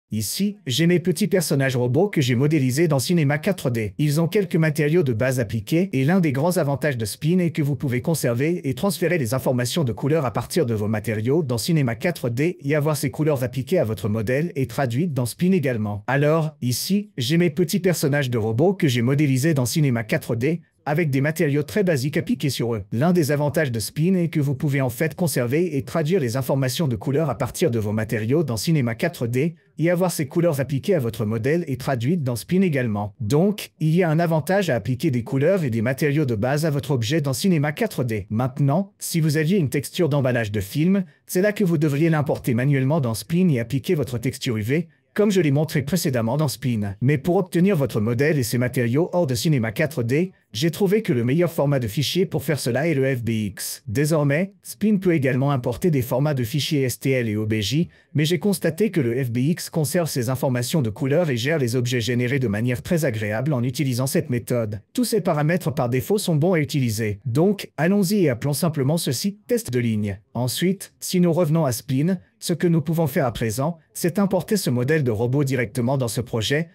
Ici, j'ai mes petits personnages robots que j'ai modélisés dans Cinema 4D. Ils ont quelques matériaux de base appliqués et l'un des grands avantages de Spin est que vous pouvez conserver et transférer les informations de couleurs à partir de vos matériaux dans Cinema 4D et avoir ces couleurs appliquées à votre modèle et traduites dans Spin également. Alors, ici, j'ai mes petits personnages de robots que j'ai modélisés dans Cinema 4D avec des matériaux très basiques appliqués sur eux. L'un des avantages de Spin est que vous pouvez en fait conserver et traduire les informations de couleurs à partir de vos matériaux dans Cinema 4D et avoir ces couleurs appliquées à votre modèle et traduites dans Spin également. Donc, il y a un avantage à appliquer des couleurs et des matériaux de base à votre objet dans Cinema 4D. Maintenant, si vous aviez une texture d'emballage de film, c'est là que vous devriez l'importer manuellement dans Spin et appliquer votre texture UV, comme je l'ai montré précédemment dans Spin. Mais pour obtenir votre modèle et ses matériaux hors de Cinema 4D, j'ai trouvé que le meilleur format de fichier pour faire cela est le FBX. Désormais, Spin peut également importer des formats de fichiers STL et OBJ, mais j'ai constaté que le FBX conserve ces informations de couleur et gère les objets générés de manière très agréable en utilisant cette méthode. Tous ces paramètres par défaut sont bons à utiliser. Donc, allons-y et appelons simplement ceci « test de ligne ». Ensuite, si nous revenons à Spin, ce que nous pouvons faire à présent, c'est importer ce modèle de robot directement dans ce projet,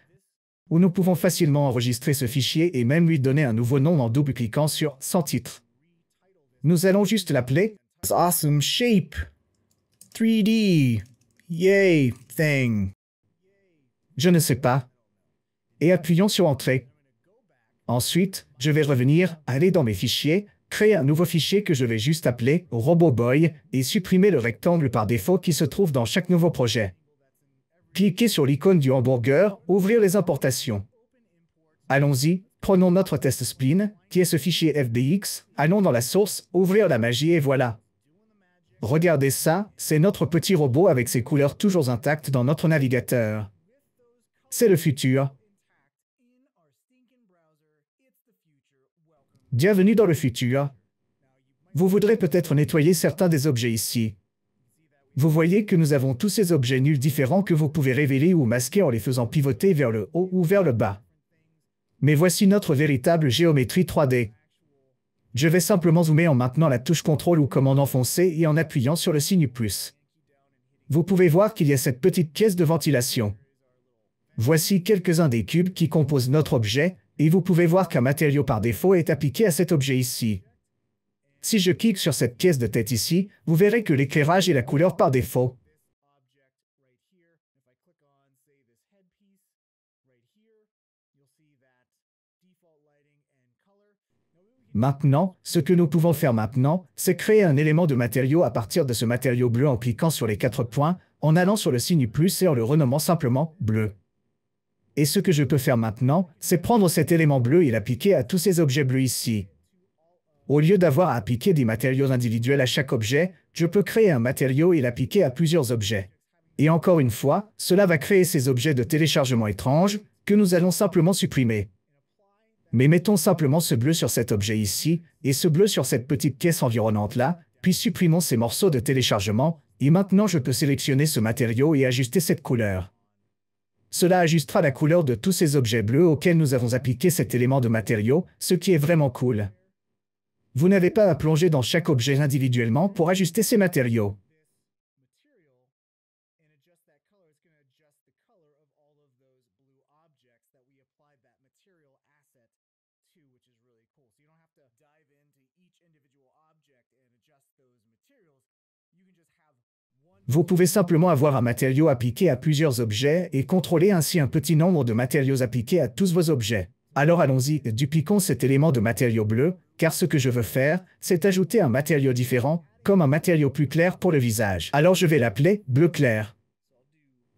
où nous pouvons facilement enregistrer ce fichier et même lui donner un nouveau nom en double-cliquant sur « Sans titre ». Nous allons juste l'appeler « Awesome Shape 3D Yay Thing ». Je ne sais pas. Et appuyons sur « Entrée ». Ensuite, je vais revenir, aller dans mes fichiers, créer un nouveau fichier que je vais juste appeler RoboBoy et supprimer le rectangle par défaut qui se trouve dans chaque nouveau projet. Cliquez sur l'icône du hamburger, ouvrir les importations. Allons-y, prenons notre test Spin, qui est ce fichier FBX, allons dans la source, ouvrir la magie et voilà. Regardez ça, c'est notre petit robot avec ses couleurs toujours intactes dans notre navigateur. C'est le futur. Bienvenue dans le futur. Vous voudrez peut-être nettoyer certains des objets ici. Vous voyez que nous avons tous ces objets nuls différents que vous pouvez révéler ou masquer en les faisant pivoter vers le haut ou vers le bas. Mais voici notre véritable géométrie 3D. Je vais simplement zoomer en maintenant la touche CTRL ou commande enfoncée et en appuyant sur le signe plus. Vous pouvez voir qu'il y a cette petite pièce de ventilation. Voici quelques-uns des cubes qui composent notre objet, et vous pouvez voir qu'un matériau par défaut est appliqué à cet objet ici. Si je clique sur cette pièce de tête ici, vous verrez que l'éclairage est la couleur par défaut. Maintenant, ce que nous pouvons faire maintenant, c'est créer un élément de matériau à partir de ce matériau bleu en cliquant sur les 4 points, en allant sur le signe plus et en le renommant simplement bleu. Et ce que je peux faire maintenant, c'est prendre cet élément bleu et l'appliquer à tous ces objets bleus ici. Au lieu d'avoir à appliquer des matériaux individuels à chaque objet, je peux créer un matériau et l'appliquer à plusieurs objets. Et encore une fois, cela va créer ces objets de téléchargement étranges que nous allons simplement supprimer. Mais mettons simplement ce bleu sur cet objet ici, et ce bleu sur cette petite pièce environnante là, puis supprimons ces morceaux de téléchargement, et maintenant je peux sélectionner ce matériau et ajuster cette couleur. Cela ajustera la couleur de tous ces objets bleus auxquels nous avons appliqué cet élément de matériau, ce qui est vraiment cool. Vous n'avez pas à plonger dans chaque objet individuellement pour ajuster ces matériaux. Vous pouvez simplement avoir un matériau appliqué à plusieurs objets et contrôler ainsi un petit nombre de matériaux appliqués à tous vos objets. Alors allons-y, dupliquons cet élément de matériau bleu, car ce que je veux faire, c'est ajouter un matériau différent, comme un matériau plus clair pour le visage. Alors je vais l'appeler bleu clair.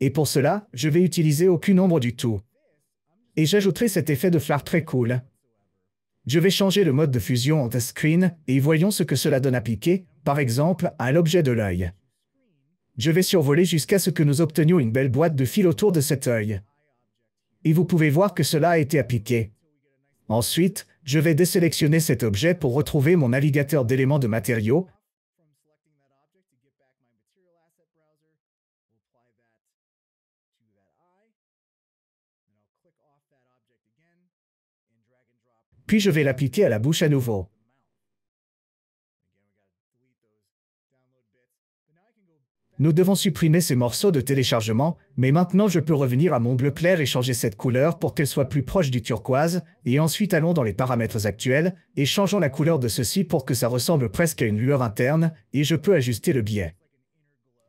Et pour cela, je vais utiliser aucun ombre du tout. Et j'ajouterai cet effet de flare très cool. Je vais changer le mode de fusion en test screen et voyons ce que cela donne appliqué, par exemple, à l'objet de l'œil. Je vais survoler jusqu'à ce que nous obtenions une belle boîte de fil autour de cet œil. Et vous pouvez voir que cela a été appliqué. Ensuite, je vais désélectionner cet objet pour retrouver mon navigateur d'éléments de matériaux. Puis je vais l'appliquer à la bouche à nouveau. Nous devons supprimer ces morceaux de téléchargement, mais maintenant je peux revenir à mon bleu clair et changer cette couleur pour qu'elle soit plus proche du turquoise, et ensuite allons dans les paramètres actuels, et changeons la couleur de ceci pour que ça ressemble presque à une lueur interne, et je peux ajuster le biais.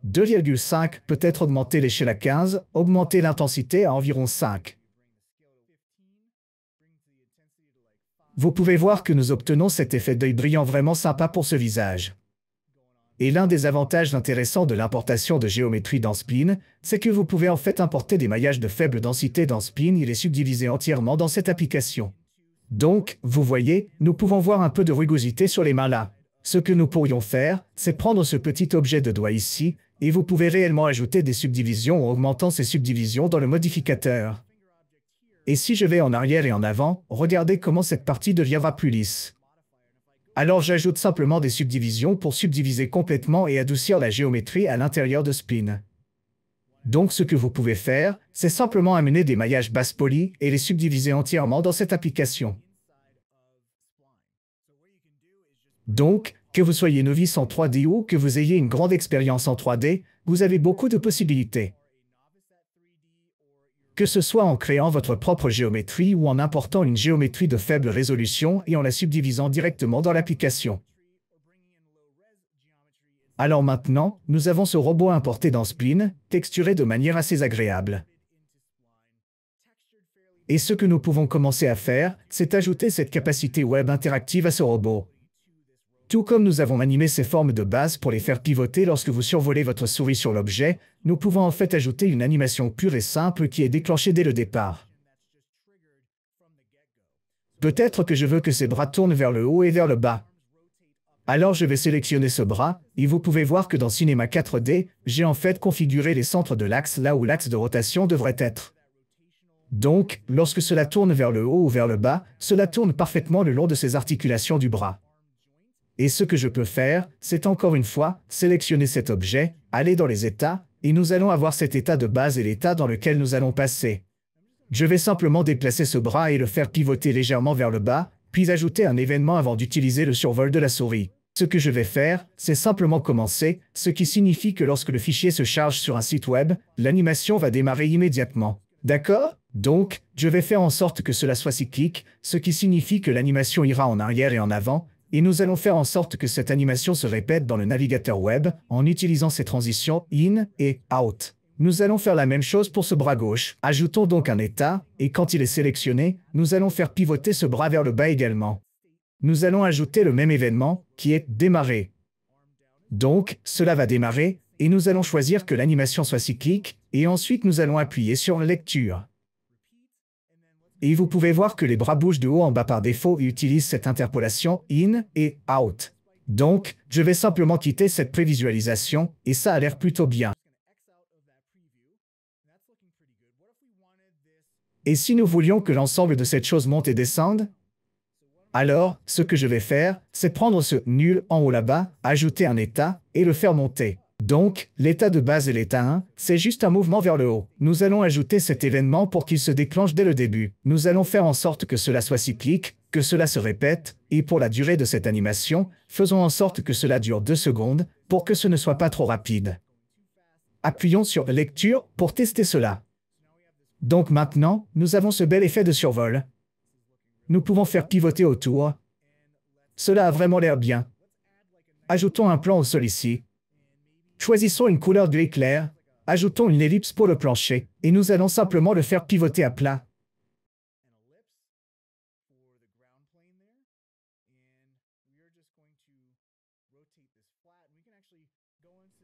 2,5, peut-être augmenter l'échelle à 15, augmenter l'intensité à environ 5. Vous pouvez voir que nous obtenons cet effet d'œil brillant vraiment sympa pour ce visage. Et l'un des avantages intéressants de l'importation de géométrie dans Spline, c'est que vous pouvez en fait importer des maillages de faible densité dans Spline et les subdiviser entièrement dans cette application. Donc, vous voyez, nous pouvons voir un peu de rugosité sur les mains là. Ce que nous pourrions faire, c'est prendre ce petit objet de doigt ici, et vous pouvez réellement ajouter des subdivisions en augmentant ces subdivisions dans le modificateur. Et si je vais en arrière et en avant, regardez comment cette partie deviendra plus lisse. Alors j'ajoute simplement des subdivisions pour subdiviser complètement et adoucir la géométrie à l'intérieur de Spline. Donc ce que vous pouvez faire, c'est simplement amener des maillages basse polis et les subdiviser entièrement dans cette application. Donc, que vous soyez novice en 3D ou que vous ayez une grande expérience en 3D, vous avez beaucoup de possibilités. Que ce soit en créant votre propre géométrie ou en important une géométrie de faible résolution et en la subdivisant directement dans l'application. Alors maintenant, nous avons ce robot importé dans Spline, texturé de manière assez agréable. Et ce que nous pouvons commencer à faire, c'est ajouter cette capacité web interactive à ce robot. Tout comme nous avons animé ces formes de base pour les faire pivoter lorsque vous survolez votre souris sur l'objet, nous pouvons en fait ajouter une animation pure et simple qui est déclenchée dès le départ. Peut-être que je veux que ces bras tournent vers le haut et vers le bas. Alors je vais sélectionner ce bras, et vous pouvez voir que dans Cinema 4D, j'ai en fait configuré les centres de l'axe là où l'axe de rotation devrait être. Donc, lorsque cela tourne vers le haut ou vers le bas, cela tourne parfaitement le long de ces articulations du bras. Et ce que je peux faire, c'est encore une fois, sélectionner cet objet, aller dans les états, et nous allons avoir cet état de base et l'état dans lequel nous allons passer. Je vais simplement déplacer ce bras et le faire pivoter légèrement vers le bas, puis ajouter un événement avant d'utiliser le survol de la souris. Ce que je vais faire, c'est simplement commencer, ce qui signifie que lorsque le fichier se charge sur un site web, l'animation va démarrer immédiatement. D'accord? Donc, je vais faire en sorte que cela soit cyclique, ce qui signifie que l'animation ira en arrière et en avant, et nous allons faire en sorte que cette animation se répète dans le navigateur web en utilisant ces transitions in et out. Nous allons faire la même chose pour ce bras gauche. Ajoutons donc un état, et quand il est sélectionné, nous allons faire pivoter ce bras vers le bas également. Nous allons ajouter le même événement, qui est démarrer. Donc, cela va démarrer, et nous allons choisir que l'animation soit cyclique, et ensuite nous allons appuyer sur lecture. Et vous pouvez voir que les bras bougent de haut en bas par défaut et utilisent cette interpolation in et out. Donc, je vais simplement quitter cette prévisualisation, et ça a l'air plutôt bien. Et si nous voulions que l'ensemble de cette chose monte et descende? Alors, ce que je vais faire, c'est prendre ce nul en haut là-bas, ajouter un état, et le faire monter. Donc, l'état de base et l'état 1, c'est juste un mouvement vers le haut. Nous allons ajouter cet événement pour qu'il se déclenche dès le début. Nous allons faire en sorte que cela soit cyclique, que cela se répète, et pour la durée de cette animation, faisons en sorte que cela dure 2 secondes, pour que ce ne soit pas trop rapide. Appuyons sur Lecture pour tester cela. Donc maintenant, nous avons ce bel effet de survol. Nous pouvons faire pivoter autour. Cela a vraiment l'air bien. Ajoutons un plan au sol ici. Choisissons une couleur gris clair. Ajoutons une ellipse pour le plancher, et nous allons simplement le faire pivoter à plat.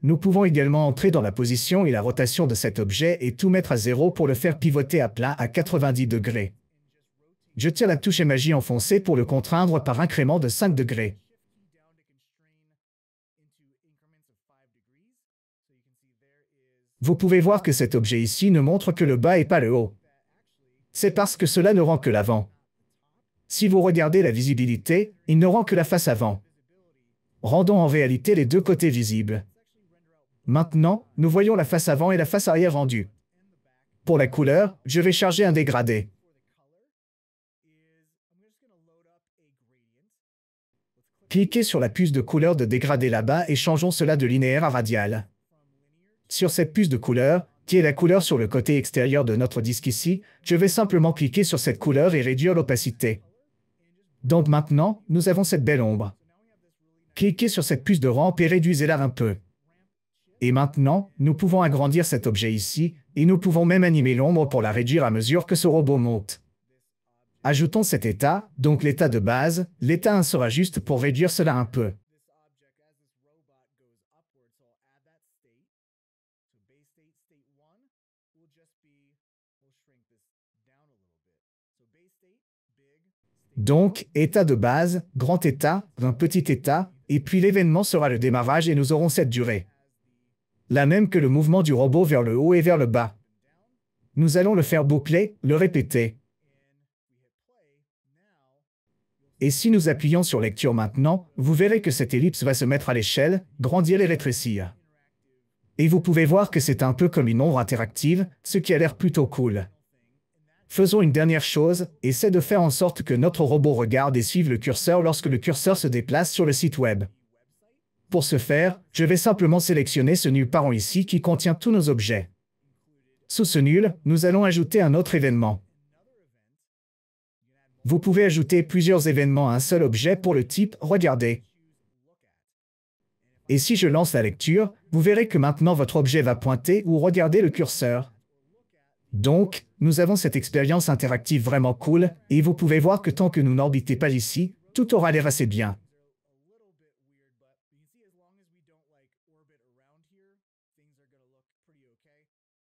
Nous pouvons également entrer dans la position et la rotation de cet objet et tout mettre à 0 pour le faire pivoter à plat à 90 degrés. Je tiens la touche magie enfoncée pour le contraindre par incrément de 5 degrés. Vous pouvez voir que cet objet ici ne montre que le bas et pas le haut. C'est parce que cela ne rend que l'avant. Si vous regardez la visibilité, il ne rend que la face avant. Rendons en réalité les deux côtés visibles. Maintenant, nous voyons la face avant et la face arrière rendues. Pour la couleur, je vais charger un dégradé. Cliquez sur la puce de couleur de dégradé là-bas et changeons cela de linéaire à radial. sur cette puce de couleur, qui est la couleur sur le côté extérieur de notre disque ici, je vais simplement cliquer sur cette couleur et réduire l'opacité. Donc maintenant, nous avons cette belle ombre. Cliquez sur cette puce de rampe et réduisez-la un peu. Et maintenant, nous pouvons agrandir cet objet ici, et nous pouvons même animer l'ombre pour la réduire à mesure que ce robot monte. Ajoutons cet état, donc l'état de base, l'état 1 sera juste pour réduire cela un peu. Donc, état de base, grand état, un petit état, et puis l'événement sera le démarrage et nous aurons cette durée. La même que le mouvement du robot vers le haut et vers le bas. Nous allons le faire boucler, le répéter. Et si nous appuyons sur lecture maintenant, vous verrez que cette ellipse va se mettre à l'échelle, grandir et rétrécir. Et vous pouvez voir que c'est un peu comme une ombre interactive, ce qui a l'air plutôt cool. Faisons une dernière chose, et c'est de faire en sorte que notre robot regarde et suive le curseur lorsque le curseur se déplace sur le site web. Pour ce faire, je vais simplement sélectionner ce nul parent ici qui contient tous nos objets. Sous ce nul, nous allons ajouter un autre événement. Vous pouvez ajouter plusieurs événements à un seul objet pour le type « Regardez ». Et si je lance la lecture, vous verrez que maintenant votre objet va pointer ou regarder le curseur. Donc, nous avons cette expérience interactive vraiment cool, et vous pouvez voir que tant que nous n'orbitez pas ici, tout aura l'air assez bien.